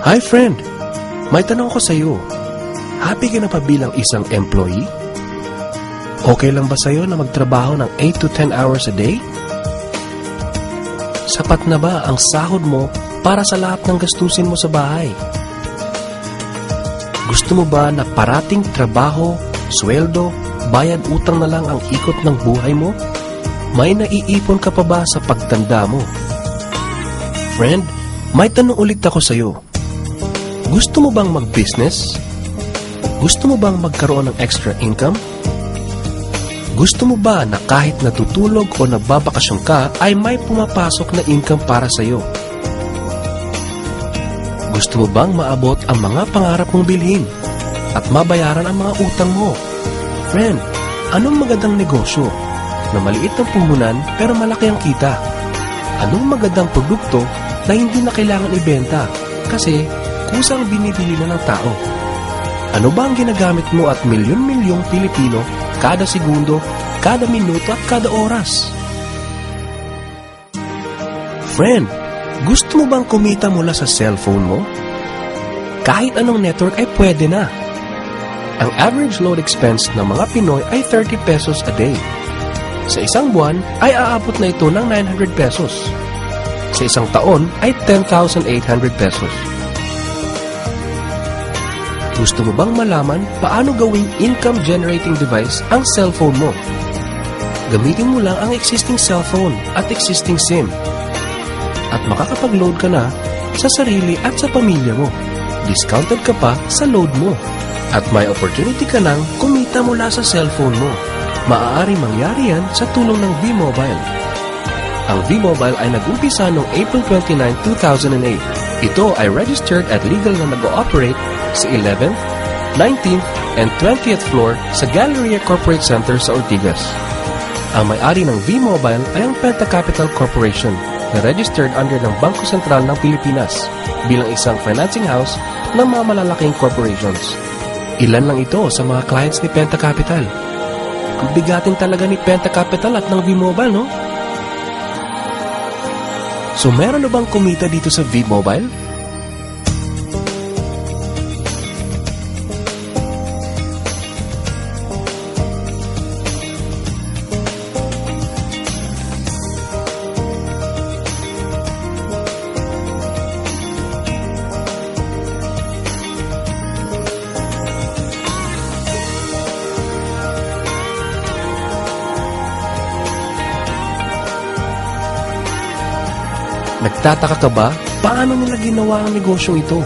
Hi friend, may tanong ko sa iyo. Happy ka na pa bilang isang employee? Okay lang ba sa iyo na magtrabaho ng 8 to 10 hours a day? Sapat na ba ang sahod mo para sa lahat ng gastusin mo sa bahay? Gusto mo ba na parating trabaho, sweldo, bayad utang na lang ang ikot ng buhay mo? May naiipon ka pa ba sa pagtanda mo? Friend, may tanong ulit ako sa iyo. Gusto mo bang mag-business? Gusto mo bang magkaroon ng extra income? Gusto mo ba na kahit natutulog o nagbabakasyon ka ay may pumapasok na income para sa iyo? Gusto mo bang maabot ang mga pangarap mong bilhin at mabayaran ang mga utang mo? Friend, anong magandang negosyo na maliit ang puhunan pero malaki ang kita? Anong magandang produkto na hindi na kailangan ibenta kasi kusang binibili na ng tao? Ano ba ang ginagamit mo at milyon-milyong Pilipino kada segundo, kada minuto at kada oras? Friend, gusto mo bang kumita mula sa cellphone mo? Kahit anong network ay pwede na. Ang average load expense ng mga Pinoy ay 30 pesos a day. Sa isang buwan ay aabot na ito ng 900 pesos. Sa isang taon ay 10,800 pesos. Gusto mo bang malaman paano gawing income-generating device ang cellphone mo? Gamitin mo lang ang existing cellphone at existing SIM. At makakapag-load ka na sa sarili at sa pamilya mo. Discounted ka pa sa load mo. At may opportunity ka nang kumita mula sa cellphone mo. Maaari mangyari yan sa tulong ng V-Mobile. Ang V-Mobile ay nag-umpisa noong April 29, 2008. Ito ay registered at legal na nag-ooperate sa 11th, 19th, and 20th floor sa Galleria Corporate Center sa Ortigas. Ang may-ari ng V-Mobile ay ang Penta Capital Corporation na registered under ng Bangko Sentral ng Pilipinas bilang isang financing house ng mga malalaking corporations. Ilan lang ito sa mga clients ni Penta Capital. Ang bigatin talaga ni Penta Capital at ng V-Mobile, no? So meron na bang kumita dito sa V-Mobile? Nagtataka ka ba? Paano nila ginawa ang negosyong ito?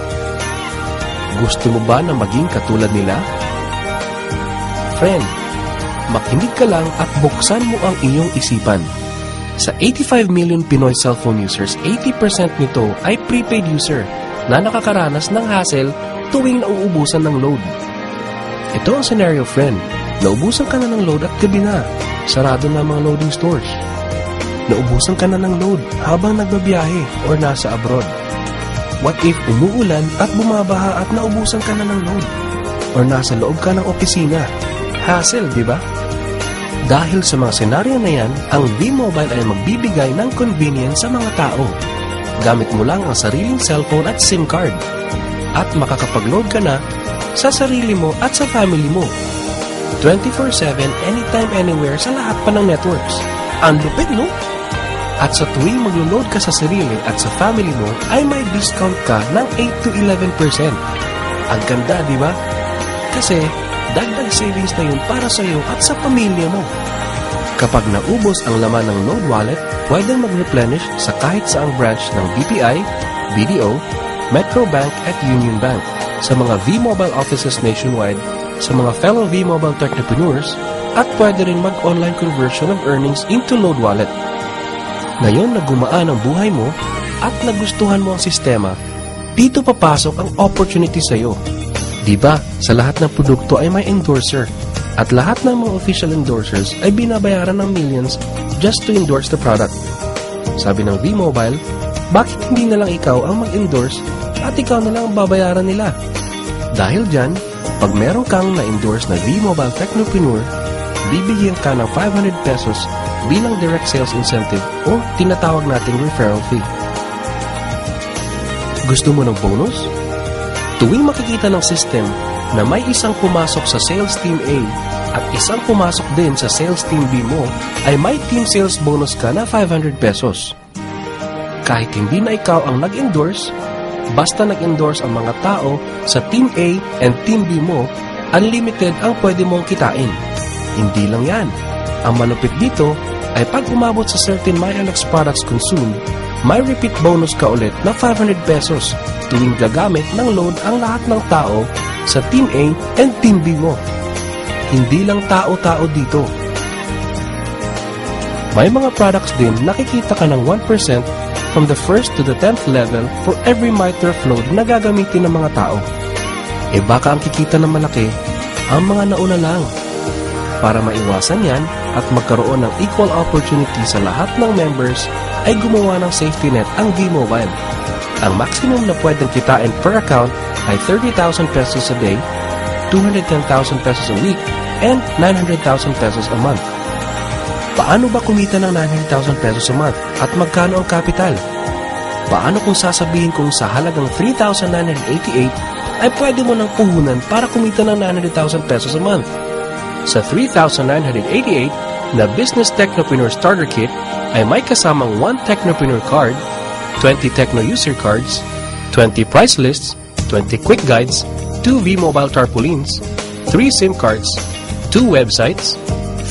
Gusto mo ba na maging katulad nila? Friend, makinig ka lang at buksan mo ang iyong isipan. Sa 85 million Pinoy cellphone users, 80% nito ay prepaid user na nakakaranas ng hassle tuwing nauubusan ng load. Ito ang scenario, friend. Naubusan ka na ng load at gabi na. Sarado na ang mga loading stores. Naubusan ka na ng load habang nagbabiyahe or nasa abroad. What if umuulan at bumabaha at naubusan ka na ng load? Or nasa loob ka ng opisina? Hassle, di ba? Dahil sa mga senaryo na yan, ang V-Mobile ay magbibigay ng convenience sa mga tao. Gamit mo lang ang sariling cellphone at SIM card. At makakapag-load ka na sa sarili mo at sa family mo. 24/7, anytime, anywhere sa lahat pa ng networks. Ang lupit, no? At sa tuwing maglo-load ka sa sarili at sa family mo, ay may discount ka ng 8 to 11%. Ang ganda, di ba? Kasi, dagdag savings na yun para sa iyo at sa pamilya mo. Kapag naubos ang laman ng load wallet, pwedeng mag-replenish sa kahit saang branch ng BPI, BDO, Metro Bank at Union Bank, sa mga V-Mobile offices nationwide, sa mga fellow V-Mobile technopreneurs, at pwede rin mag-online conversion of earnings into load wallet. Ngayon na gumaan ang buhay mo at nagustuhan mo ang sistema, dito papasok ang opportunity sa iyo. Diba, sa lahat ng produkto ay may endorser at lahat ng mga official endorsers ay binabayaran ng millions just to endorse the product. Sabi ng V-Mobile, bakit hindi na lang ikaw ang mag-endorse at ikaw na lang ang babayaran nila? Dahil dyan, pag meron kang na-endorse na V-Mobile Technopreneur, bibigyan ka ng 500 pesos bilang direct sales incentive o tinatawag nating referral fee. Gusto mo ng bonus? Tuwing makikita ng system na may isang pumasok sa sales team A at isang pumasok din sa sales team B mo, ay may team sales bonus ka na 500 pesos. Kahit hindi na ikaw ang nag-endorse, basta nag-endorse ang mga tao sa team A and team B mo, unlimited ang pwede mong kitain. Hindi lang yan. Ang malupit dito ay pag umabot sa certain MyLX products consumed, may repeat bonus ka ulit na 500 pesos tuwing gagamit ng load ang lahat ng tao sa Team A and Team B mo. Hindi lang tao-tao dito. May mga products din nakikita ka ng 1% from the 1st to the 10th level for every MyTurf load na gagamitin ng mga tao. E baka ang kikita ng malaki ang mga nauna lang. Para maiwasan yan at magkaroon ng equal opportunity sa lahat ng members, ay gumawa ng safety net ang V-Mobile. Ang maximum na pwedeng kitain per account ay 30,000 pesos a day, 210,000 pesos a week, and 900,000 pesos a month. Paano ba kumita ng 900,000 pesos a month at magkano ang capital? Paano kung sasabihin kong sa halagang 3,988 ay pwede mo nang puhunan para kumita ng 900,000 pesos a month? Sa 3,988 na Business Technopreneur Starter Kit ay may kasamang 1 Technopreneur Card, 20 Techno User Cards, 20 Price Lists, 20 Quick Guides, 2 V-Mobile Tarpaulins, 3 SIM cards, 2 websites.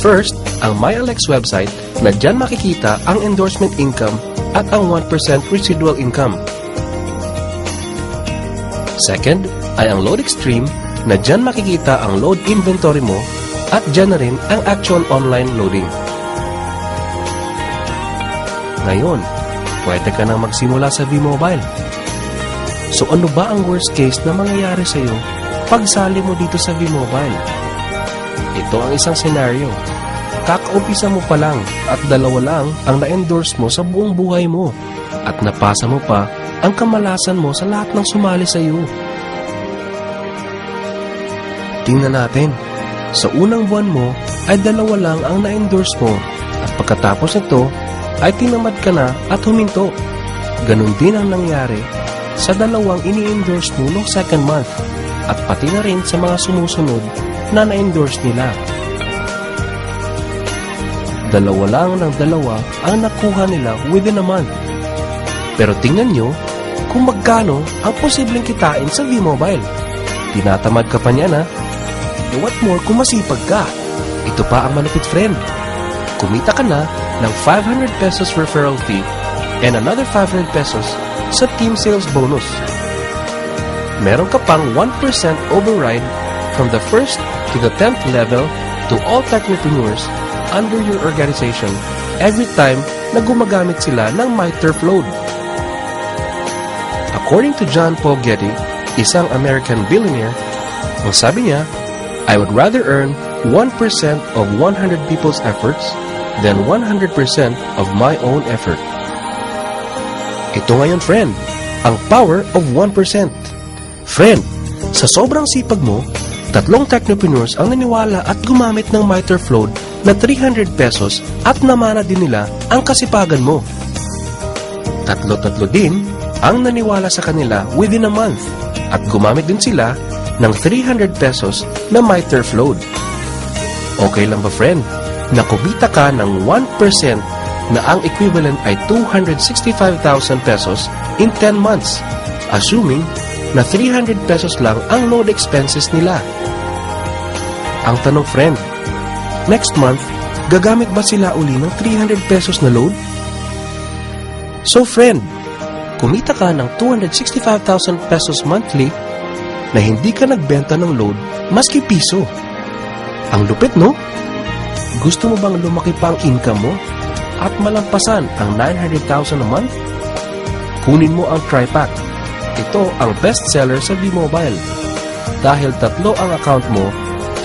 First, ang MyLX website na dyan makikita ang endorsement income at ang 1% residual income. Second, ay ang Load Extreme na dyan makikita ang load inventory mo at dyan na rin ang actual online loading. Ngayon, pwede ka nang magsimula sa V-Mobile. So ano ba ang worst case na mangyayari sa iyo pag sali mo dito sa V-Mobile? Ito ang isang senaryo. Kakaumpisa mo pa lang at 2 lang ang na-endorse mo sa buong buhay mo at napasa mo pa ang kamalasan mo sa lahat ng sumali sa iyo. Tingnan natin. Sa unang buwan mo ay 2 lang ang na-endorse mo at pagkatapos nito ay tinamad ka na at huminto. Ganon din ang nangyari sa 2 ini-endorse mo noong second month at pati na rin sa mga sumusunod na na-endorse nila. 2 lang ng 2 ang nakuha nila within a month. Pero tingnan nyo kung magkano ang posibleng kitain sa V-Mobile. Tinatamad ka pa niya na. E what more kung masipag ka? Ito pa ang malupit, friend. Kumita ka na ng 500 pesos referral fee and another 500 pesos sa team sales bonus. Meron ka pang 1% override from the 1st to the 10th level to all technopreneurs under your organization every time na gumagamit sila ng MyTurf load. According to John Paul Getty, isang American billionaire, ang sabi niya, I would rather earn 1% of 100 people's efforts than 100% of my own effort. Ito ngayon, friend, ang power of 1%. Friend, sa sobrang sipag mo, 3 technopreneurs ang naniwala at gumamit ng MyTurf load na 300 pesos at namana din nila ang kasipagan mo. 3 din ang naniwala sa kanila within a month at gumamit din sila ng 300 pesos na MyTurf load. Okay lang ba, friend, na kumita ka ng 1% na ang equivalent ay 265,000 pesos in 10 months, assuming na 300 pesos lang ang load expenses nila? Ang tanong, friend, next month, gagamit ba sila uli ng 300 pesos na load? So, friend, kumita ka ng 265,000 pesos monthly na hindi ka nagbenta ng load maski piso. Ang lupit, no? Gusto mo bang lumaki pa ang income mo at malampasan ang 900,000 a month? Kunin mo ang TriPack. Ito ang best seller sa V-Mobile. Dahil 3 ang account mo,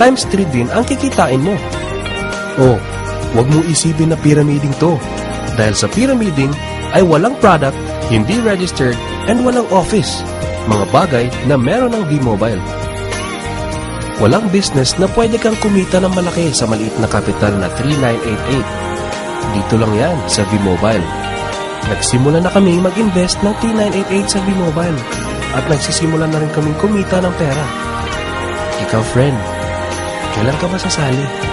times 3 din ang kikitain mo. Oh, wag mo isipin na pyramiding to. Dahil sa pyramiding ay walang product, hindi registered, and walang office. Mga bagay na meron ng V-Mobile. Walang business na pwede kang kumita ng malaki sa maliit na kapital na 3,988. Dito lang yan sa V-Mobile. Nagsimula na kami mag-invest ng 3,988 sa V-Mobile. at nagsisimula na rin kaming kumita ng pera. Ikaw, friend, kailan ka ba sasali?